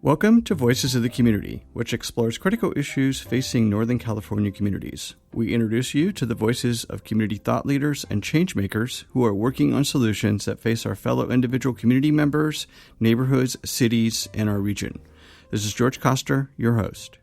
Welcome to Voices of the Community, which explores critical issues facing Northern California communities. We introduce you to the voices of community thought leaders and change makers who are working on solutions that face our fellow individual community members, neighborhoods, cities, and our region. This is George Koster, your host.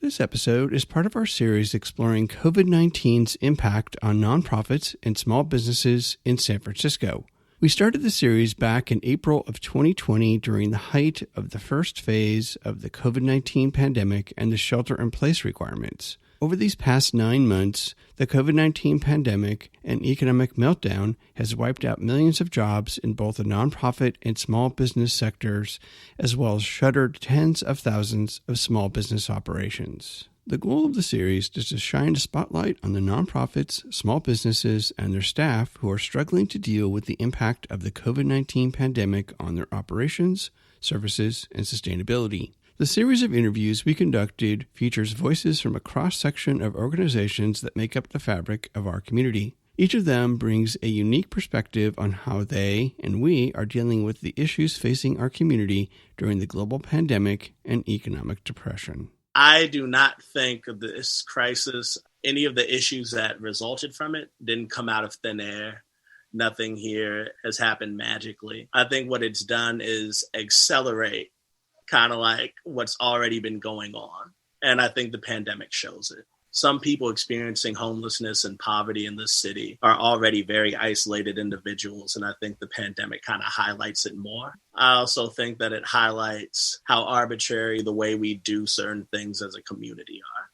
This episode is part of our series exploring COVID-19's impact on nonprofits and small businesses in San Francisco. We started the series back in April of 2020 during the height of the first phase of the COVID-19 pandemic and the shelter-in-place requirements. Over these past 9 months, the COVID-19 pandemic and economic meltdown has wiped out millions of jobs in both the nonprofit and small business sectors, as well as shuttered tens of thousands of small business operations. The goal of the series is to shine a spotlight on the nonprofits, small businesses, and their staff who are struggling to deal with the impact of the COVID-19 pandemic on their operations, services, and sustainability. The series of interviews we conducted features voices from a cross-section of organizations that make up the fabric of our community. Each of them brings a unique perspective on how they and we are dealing with the issues facing our community during the global pandemic and economic depression. I do not think of this crisis, any of the issues that resulted from it didn't come out of thin air. Nothing here has happened magically. I think what it's done is accelerate kind of like what's already been going on. And I think the pandemic shows it. Some people experiencing homelessness and poverty in this city are already very isolated individuals, and I think the pandemic kind of highlights it more. I also think that it highlights how arbitrary the way we do certain things as a community are.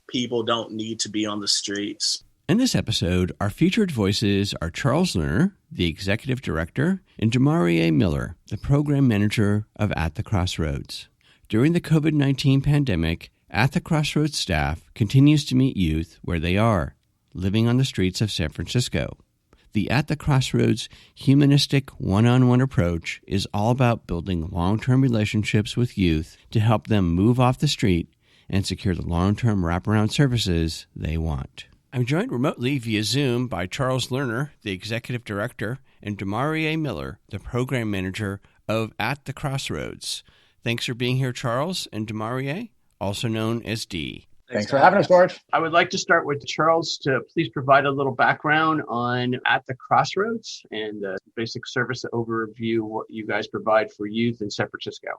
People don't need to be on the streets. In this episode, our featured voices are Charles Lerner, the Executive Director, and Demaree Miller, the Program Manager of At the Crossroads. During the COVID-19 pandemic, At the Crossroads staff continues to meet youth where they are, living on the streets of San Francisco. The At the Crossroads humanistic one-on-one approach is all about building long-term relationships with youth to help them move off the street and secure the long-term wraparound services they want. I'm joined remotely via Zoom by Charles Lerner, the Executive Director, and Demaree Miller, the Program Manager of At the Crossroads. Thanks for being here, Charles and Demaree, also known as D. Thanks for having us, George. I would like to start with Charles to please provide a little background on At the Crossroads and a basic service overview, what you guys provide for youth in San Francisco.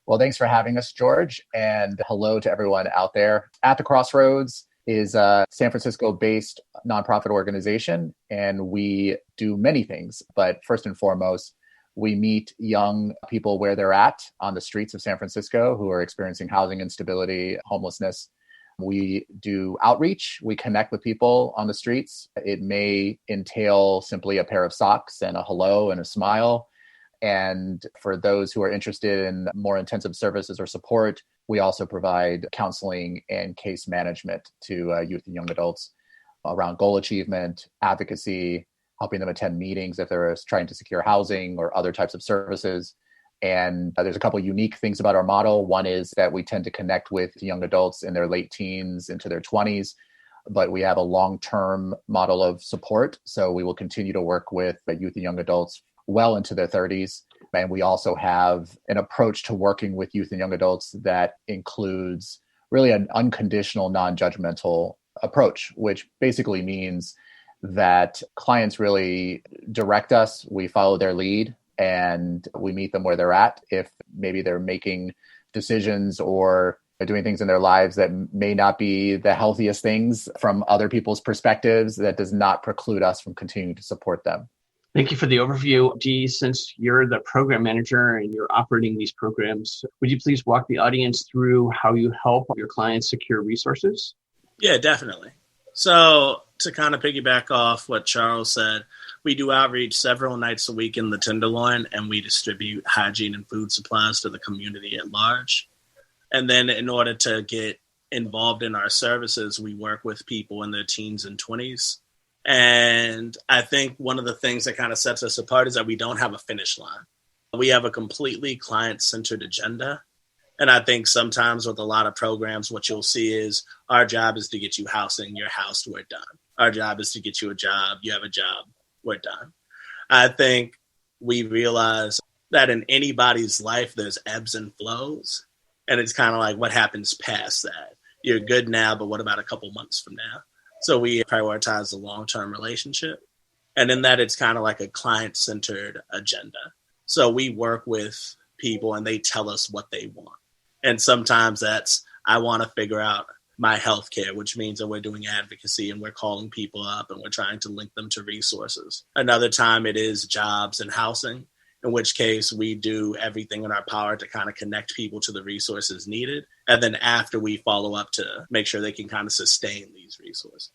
Well, thanks for having us, George, and hello to everyone out there. At the Crossroads is a San Francisco-based nonprofit organization, and we do many things, but first and foremost, we meet young people where they're at on the streets of San Francisco who are experiencing housing instability, homelessness. We do outreach. We connect with people on the streets. It may entail simply a pair of socks and a hello and a smile. And for those who are interested in more intensive services or support, we also provide counseling and case management to youth and young adults around goal achievement, advocacy, helping them attend meetings if they're trying to secure housing or other types of services. And there's a couple of unique things about our model. One is that we tend to connect with young adults in their late teens into their 20s, but we have a long-term model of support. So we will continue to work with youth and young adults well into their 30s. And we also have an approach to working with youth and young adults that includes really an unconditional, non-judgmental approach, which basically means that clients really direct us, we follow their lead, and we meet them where they're at. If maybe they're making decisions or doing things in their lives that may not be the healthiest things from other people's perspectives, that does not preclude us from continuing to support them. Thank you for the overview. Dee, since you're the program manager and you're operating these programs, would you please walk the audience through how you help your clients secure resources? Yeah, definitely. So to kind of piggyback off what Charles said, we do outreach several nights a week in the Tenderloin, and we distribute hygiene and food supplies to the community at large. And then in order to get involved in our services, we work with people in their teens and 20s. And I think one of the things that kind of sets us apart is that we don't have a finish line. We have a completely client-centered agenda. And I think sometimes with a lot of programs, what you'll see is our job is to get you housing, you're housed, we're done. Our job is to get you a job, you have a job, we're done. I think we realize that in anybody's life, there's ebbs and flows. And it's kind of like what happens past that. You're good now, but what about a couple months from now? So we prioritize the long-term relationship. And in that, it's kind of like a client-centered agenda. So we work with people and they tell us what they want. And sometimes that's, I want to figure out my healthcare, which means that we're doing advocacy and we're calling people up and we're trying to link them to resources. Another time it is jobs and housing, in which case we do everything in our power to kind of connect people to the resources needed. And then after we follow up to make sure they can kind of sustain these resources.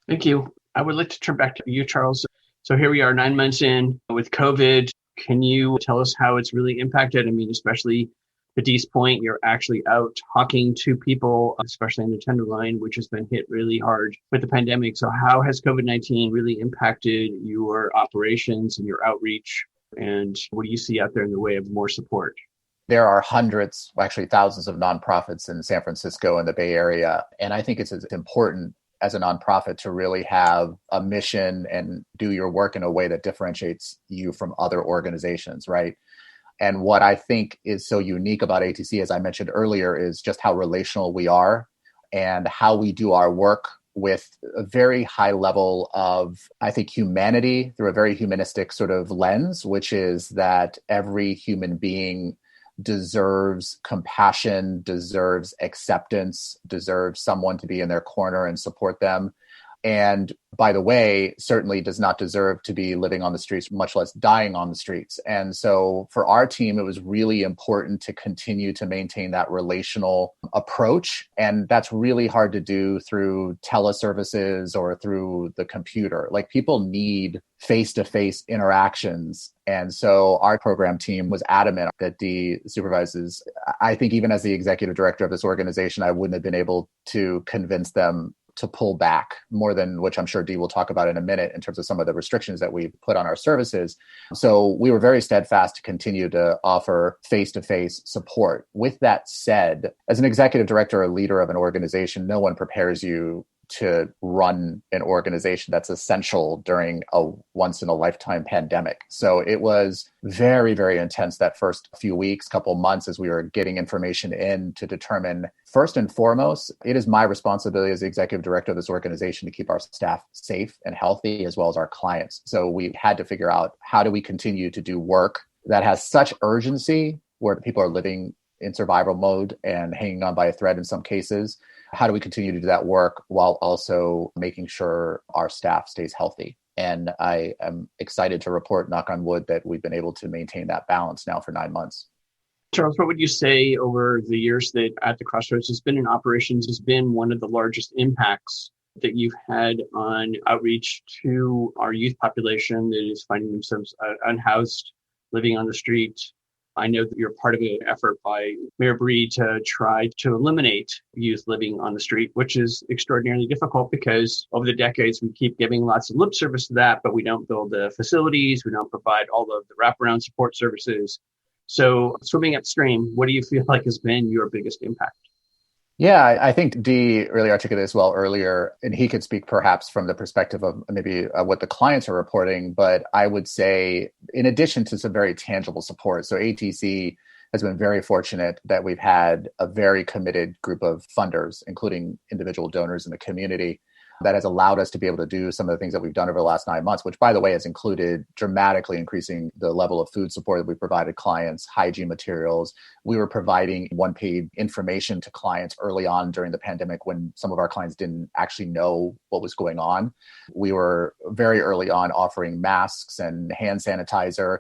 Thank you. I would like to turn back to you, Charles. So here we are 9 months in with COVID. Can you tell us how it's really impacted? I mean, especially to Dee's point, you're actually out talking to people, especially in the Tenderloin, which has been hit really hard with the pandemic. So how has COVID-19 really impacted your operations and your outreach? And what do you see out there in the way of more support? There are hundreds, actually thousands of nonprofits in San Francisco and the Bay Area. And I think it's important as a nonprofit to really have a mission and do your work in a way that differentiates you from other organizations, right? And what I think is so unique about ATC, as I mentioned earlier, is just how relational we are and how we do our work with a very high level of, I think, humanity through a very humanistic sort of lens, which is that every human being deserves compassion, deserves acceptance, deserves someone to be in their corner and support them. And by the way, certainly does not deserve to be living on the streets, much less dying on the streets. And so for our team, it was really important to continue to maintain that relational approach. And that's really hard to do through teleservices or through the computer. Like, people need face-to-face interactions. And so our program team was adamant that Dee supervises. I think even as the executive director of this organization, I wouldn't have been able to convince them to pull back more than, which I'm sure Dee will talk about in a minute, in terms of some of the restrictions that we put on our services. So we were very steadfast to continue to offer face-to-face support. With that said, as an executive director or leader of an organization, no one prepares you to run an organization that's essential during a once-in-a-lifetime pandemic. So it was very, very intense that first few weeks, couple months, as we were getting information in to determine, first and foremost, it is my responsibility as the executive director of this organization to keep our staff safe and healthy, as well as our clients. So we had to figure out, how do we continue to do work that has such urgency, where people are living in survival mode and hanging on by a thread in some cases? How do we continue to do that work while also making sure our staff stays healthy? And I am excited to report, knock on wood, that we've been able to maintain that balance now for 9 months. Charles, what would you say over the years that At the Crossroads has been in operations has been one of the largest impacts that you've had on outreach to our youth population that is finding themselves unhoused, living on the street? I know that you're part of an effort by Mayor Bree to try to eliminate youth living on the street, which is extraordinarily difficult because over the decades, we keep giving lots of lip service to that, but we don't build the facilities. We don't provide all of the wraparound support services. So swimming upstream, what do you feel like has been your biggest impact? Yeah, I think Dee really articulated this well earlier, and he could speak perhaps from the perspective of maybe what the clients are reporting. But I would say, in addition to some very tangible support, so ATC has been very fortunate that we've had a very committed group of funders, including individual donors in the community, that has allowed us to be able to do some of the things that we've done over the last 9 months, which, by the way, has included dramatically increasing the level of food support that we provided clients, hygiene materials. We were providing one-page information to clients early on during the pandemic when some of our clients didn't actually know what was going on. We were very early on offering masks and hand sanitizer,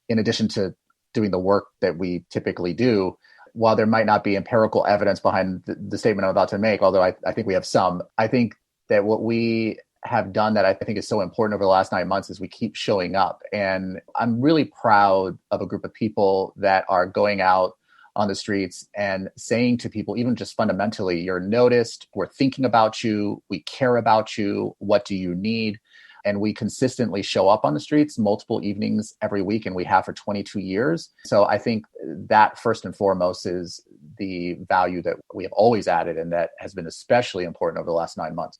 in addition to doing the work that we typically do. While there might not be empirical evidence behind the statement I'm about to make, although I think we have some, I think that what we have done that I think is so important over the last 9 months is we keep showing up. And I'm really proud of a group of people that are going out on the streets and saying to people, even just fundamentally, you're noticed, we're thinking about you, we care about you, what do you need? And we consistently show up on the streets multiple evenings every week, and we have for 22 years. So I think that first and foremost is the value that we have always added, and that has been especially important over the last 9 months.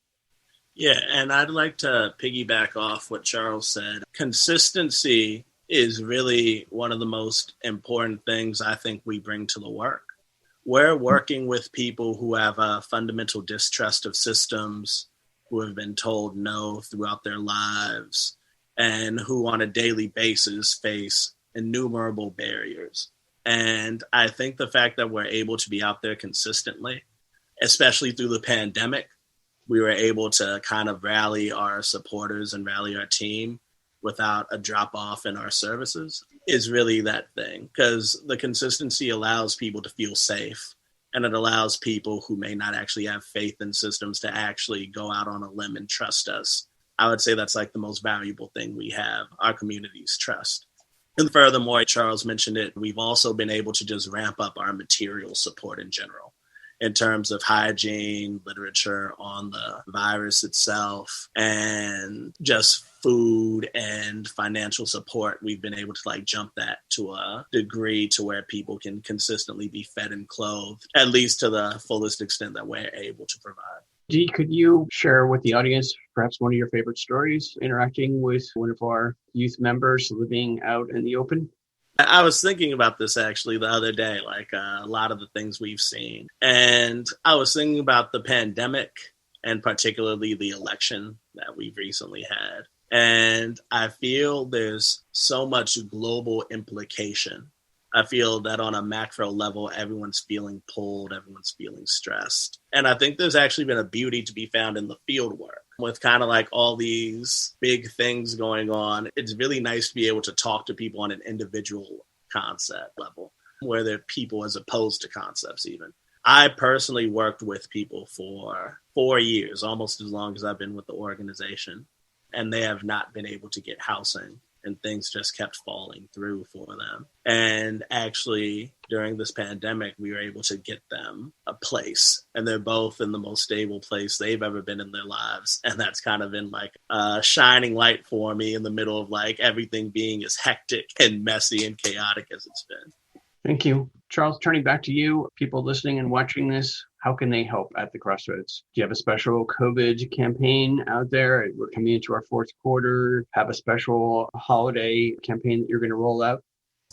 Yeah, and I'd like to piggyback off what Charles said. Consistency is really one of the most important things I think we bring to the work. We're working with people who have a fundamental distrust of systems, who have been told no throughout their lives, and who on a daily basis face innumerable barriers. And I think the fact that we're able to be out there consistently, especially through the pandemic, we were able to kind of rally our supporters and rally our team without a drop off in our services is really that thing, because the consistency allows people to feel safe, and it allows people who may not actually have faith in systems to actually go out on a limb and trust us. I would say that's like the most valuable thing we have, our community's trust. And furthermore, Charles mentioned it, we've also been able to just ramp up our material support in general, in terms of hygiene, literature on the virus itself, and just food and financial support. We've been able to jump that to a degree to where people can consistently be fed and clothed, at least to the fullest extent that we're able to provide. Dee, could you share with the audience perhaps one of your favorite stories interacting with one of our youth members living out in the open? I was thinking about this actually the other day, a lot of the things we've seen. And I was thinking about the pandemic and particularly the election that we've recently had. And I feel there's so much global implication. I feel that on a macro level, everyone's feeling pulled, everyone's feeling stressed. And I think there's actually been a beauty to be found in the field work. With kind of all these big things going on, it's really nice to be able to talk to people on an individual concept level, where they're people as opposed to concepts even. I personally worked with people for 4 years, almost as long as I've been with the organization, and they have not been able to get housing, and things just kept falling through for them. And actually, during this pandemic, we were able to get them a place, and they're both in the most stable place they've ever been in their lives. And that's kind of been a shining light for me in the middle of everything being as hectic and messy and chaotic as it's been. Thank you. Charles, turning back to you, people listening and watching this, how can they help at the Crossroads? Do you have a special COVID campaign out there? We're coming into our fourth quarter. Have a special holiday campaign that you're going to roll out?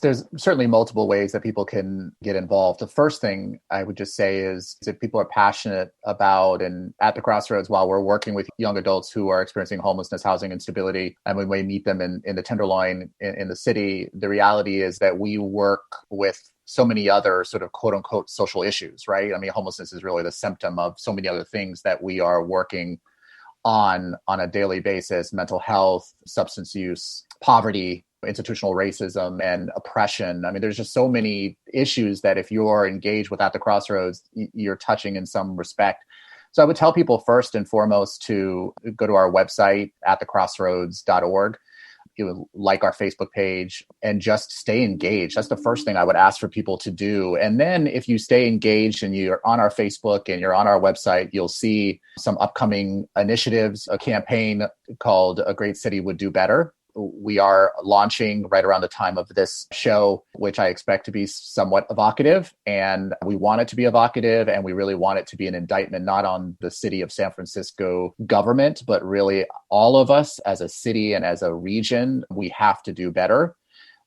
There's certainly multiple ways that people can get involved. The first thing I would just say is if people are passionate about, and at the Crossroads, while we're working with young adults who are experiencing homelessness, housing instability, and we may meet them in the Tenderloin in the city, the reality is that we work with so many other sort of quote unquote social issues, right? I mean, homelessness is really the symptom of so many other things that we are working on a daily basis: mental health, substance use, poverty, institutional racism, and oppression. I mean, there's just so many issues that if you're engaged with At the Crossroads, you're touching in some respect. So I would tell people first and foremost to go to our website, atthecrossroads.org. You would like our Facebook page and just stay engaged. That's the first thing I would ask for people to do. And then if you stay engaged and you're on our Facebook and you're on our website, you'll see some upcoming initiatives, a campaign called A Great City Would Do Better. We are launching right around the time of this show, which I expect to be somewhat evocative. And we want it to be evocative, and we really want it to be an indictment, not on the city of San Francisco government, but really all of us as a city and as a region. We have to do better.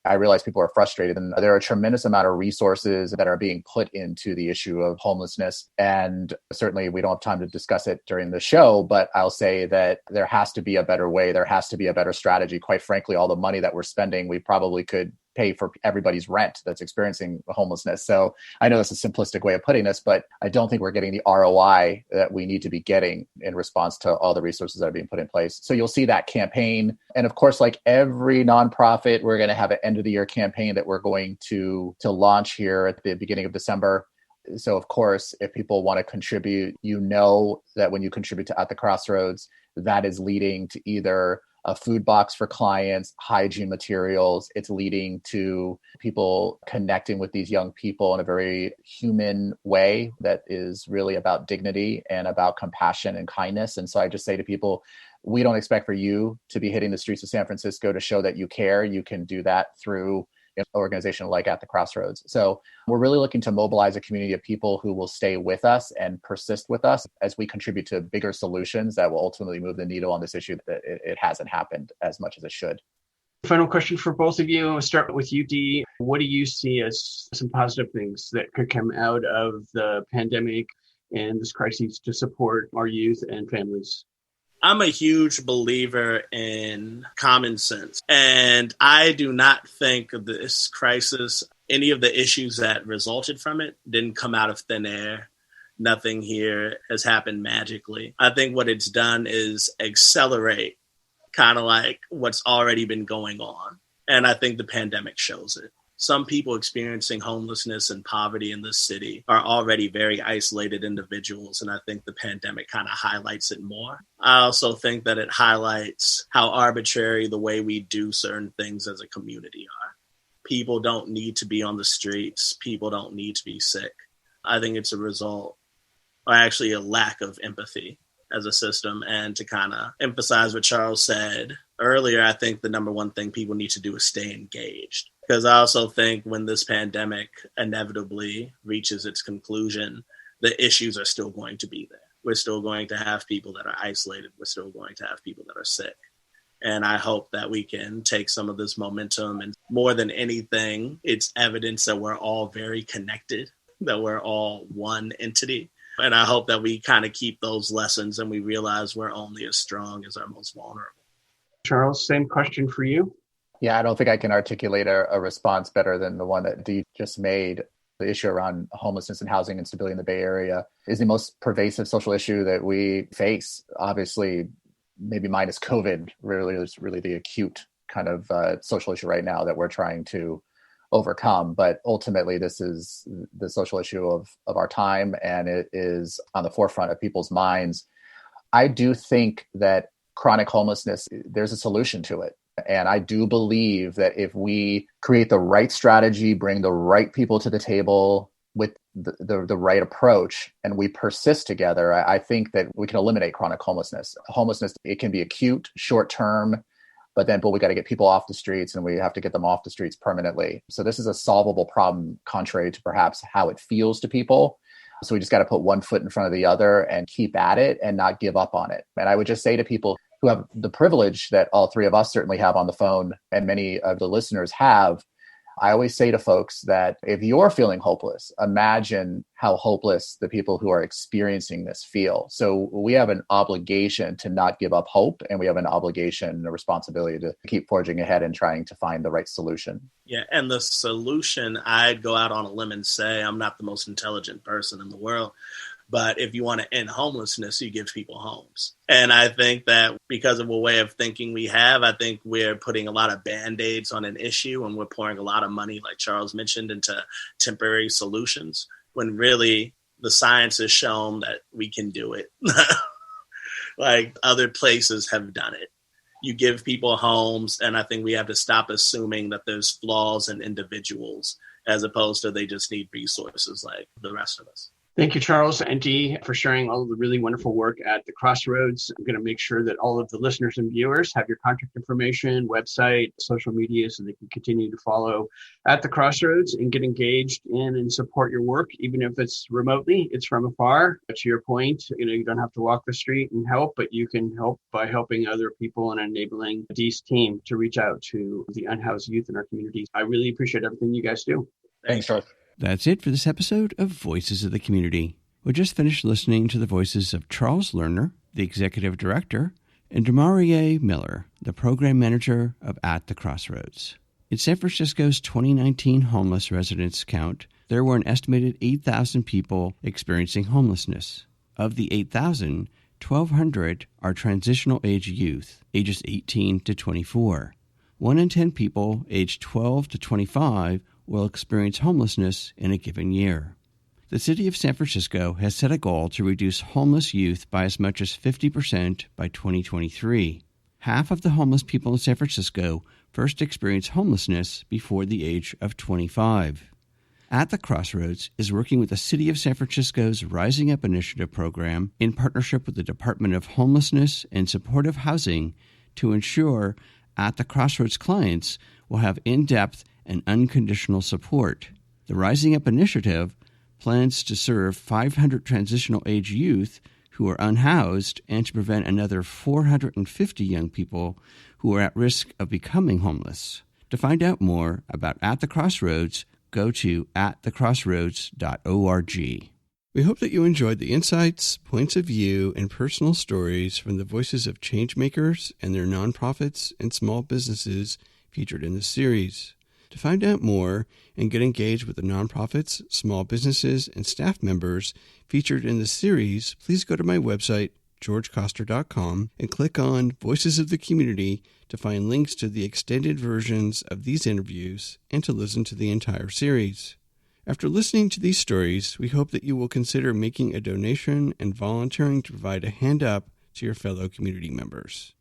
I realize people are frustrated, and there are a tremendous amount of resources that are being put into the issue of homelessness. And certainly we don't have time to discuss it during the show, but I'll say that there has to be a better way. There has to be a better strategy. Quite frankly, all the money that we're spending, we probably could pay for everybody's rent that's experiencing homelessness. So I know that's a simplistic way of putting this, but I don't think we're getting the ROI that we need to be getting in response to all the resources that are being put in place. So you'll see that campaign. And of course, like every nonprofit, we're going to have an end of the year campaign that we're going to launch here at the beginning of December. So of course, if people want to contribute, you know that when you contribute to At the Crossroads, that is leading to either a food box for clients, hygiene materials. It's leading to people connecting with these young people in a very human way that is really about dignity and about compassion and kindness. And so I just say to people, we don't expect for you to be hitting the streets of San Francisco to show that you care. You can do that through an organization like At the Crossroads. So we're really looking to mobilize a community of people who will stay with us and persist with us as we contribute to bigger solutions that will ultimately move the needle on this issue that it hasn't happened as much as it should. Final question for both of you. I'll start with you, Dee. What do you see as some positive things that could come out of the pandemic and this crisis to support our youth and families? I'm a huge believer in common sense, and I do not think of this crisis, any of the issues that resulted from it didn't come out of thin air. Nothing here has happened magically. I think what it's done is accelerate kind of like what's already been going on. And I think the pandemic shows it. Some people experiencing homelessness and poverty in this city are already very isolated individuals. And I think the pandemic kind of highlights it more. I also think that it highlights how arbitrary the way we do certain things as a community are. People don't need to be on the streets. People don't need to be sick. I think it's a result, or actually a lack of empathy as a system. And to kind of emphasize what Charles said earlier, I think the number one thing people need to do is stay engaged. Because I also think when this pandemic inevitably reaches its conclusion, the issues are still going to be there. We're still going to have people that are isolated. We're still going to have people that are sick. And I hope that we can take some of this momentum, and more than anything, it's evidence that we're all very connected, that we're all one entity. And I hope that we kind of keep those lessons and we realize we're only as strong as our most vulnerable. Charles, same question for you. Yeah, I don't think I can articulate a response better than the one that Dee just made. The issue around homelessness and housing instability in the Bay Area is the most pervasive social issue that we face. Obviously, maybe minus COVID, really is really the acute kind of social issue right now that we're trying to overcome. But ultimately, this is the social issue of our time, and it is on the forefront of people's minds. I do think that chronic homelessness, there's a solution to it. And I do believe that if we create the right strategy, bring the right people to the table with the right approach, and we persist together, I think that we can eliminate chronic homelessness. Homelessness, it can be acute, short-term, but we got to get people off the streets, and we have to get them off the streets permanently. So this is a solvable problem, contrary to perhaps how it feels to people. So we just got to put one foot in front of the other and keep at it and not give up on it. And I would just say to people who have the privilege that all three of us certainly have on the phone, and many of the listeners have, I always say to folks that if you're feeling hopeless, imagine how hopeless the people who are experiencing this feel. So we have an obligation to not give up hope, and we have an obligation and a responsibility to keep forging ahead and trying to find the right solution. Yeah, and the solution, I'd go out on a limb and say, I'm not the most intelligent person in the world, but if you want to end homelessness, you give people homes. And I think that because of a way of thinking we have, I think we're putting a lot of Band-Aids on an issue, and we're pouring a lot of money, like Charles mentioned, into temporary solutions, when really the science has shown that we can do it. Like other places have done it. You give people homes, and I think we have to stop assuming that there's flaws in individuals as opposed to they just need resources like the rest of us. Thank you, Charles and Dee, for sharing all of the really wonderful work at the Crossroads. I'm going to make sure that all of the listeners and viewers have your contact information, website, social media, so they can continue to follow At the Crossroads and get engaged in and support your work, even if it's remotely, it's from afar. But to your point, you don't have to walk the street and help, but you can help by helping other people and enabling Dee's team to reach out to the unhoused youth in our communities. I really appreciate everything you guys do. Thanks, Charles. That's it for this episode of Voices of the Community. We just finished listening to the voices of Charles Lerner, the Executive Director, and Demaree Miller, the Program Manager of At the Crossroads. In San Francisco's 2019 homeless residents count, there were an estimated 8,000 people experiencing homelessness. Of the 8,000, 1,200 are transitional age youth, ages 18 to 24. 1 in 10 people aged 12 to 25 will experience homelessness in a given year. The city of San Francisco has set a goal to reduce homeless youth by as much as 50% by 2023. Half of the homeless people in San Francisco first experience homelessness before the age of 25. At the Crossroads is working with the City of San Francisco's Rising Up Initiative program in partnership with the Department of Homelessness and Supportive Housing to ensure At the Crossroads clients will have in-depth and unconditional support. The Rising Up Initiative plans to serve 500 transitional age youth who are unhoused and to prevent another 450 young people who are at risk of becoming homeless. To find out more about At the Crossroads, go to atthecrossroads.org. We hope that you enjoyed the insights, points of view, and personal stories from the voices of changemakers and their nonprofits and small businesses featured in this series. To find out more and get engaged with the nonprofits, small businesses, and staff members featured in this series, please go to my website, georgecoster.com, and click on Voices of the Community to find links to the extended versions of these interviews and to listen to the entire series. After listening to these stories, we hope that you will consider making a donation and volunteering to provide a hand up to your fellow community members.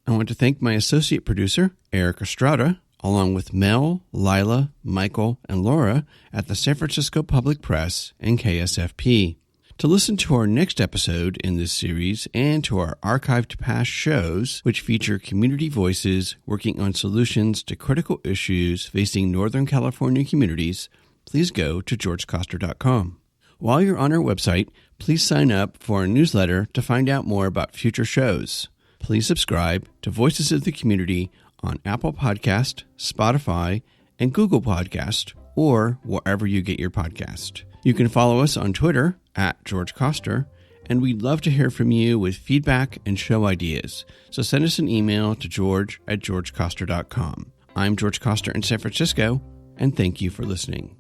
I want to thank my associate producer, Eric Estrada, along with Mel, Lila, Michael, and Laura at the San Francisco Public Press and KSFP. To listen to our next episode in this series and to our archived past shows, which feature community voices working on solutions to critical issues facing Northern California communities, please go to georgecoster.com. While you're on our website, please sign up for our newsletter to find out more about future shows. Please subscribe to Voices of the Community on Apple Podcast, Spotify, and Google Podcast, or wherever you get your podcast. You can follow us on Twitter at George Coster, and we'd love to hear from you with feedback and show ideas. So send us an email to george@georgecoster.com. I'm George Coster in San Francisco, and thank you for listening.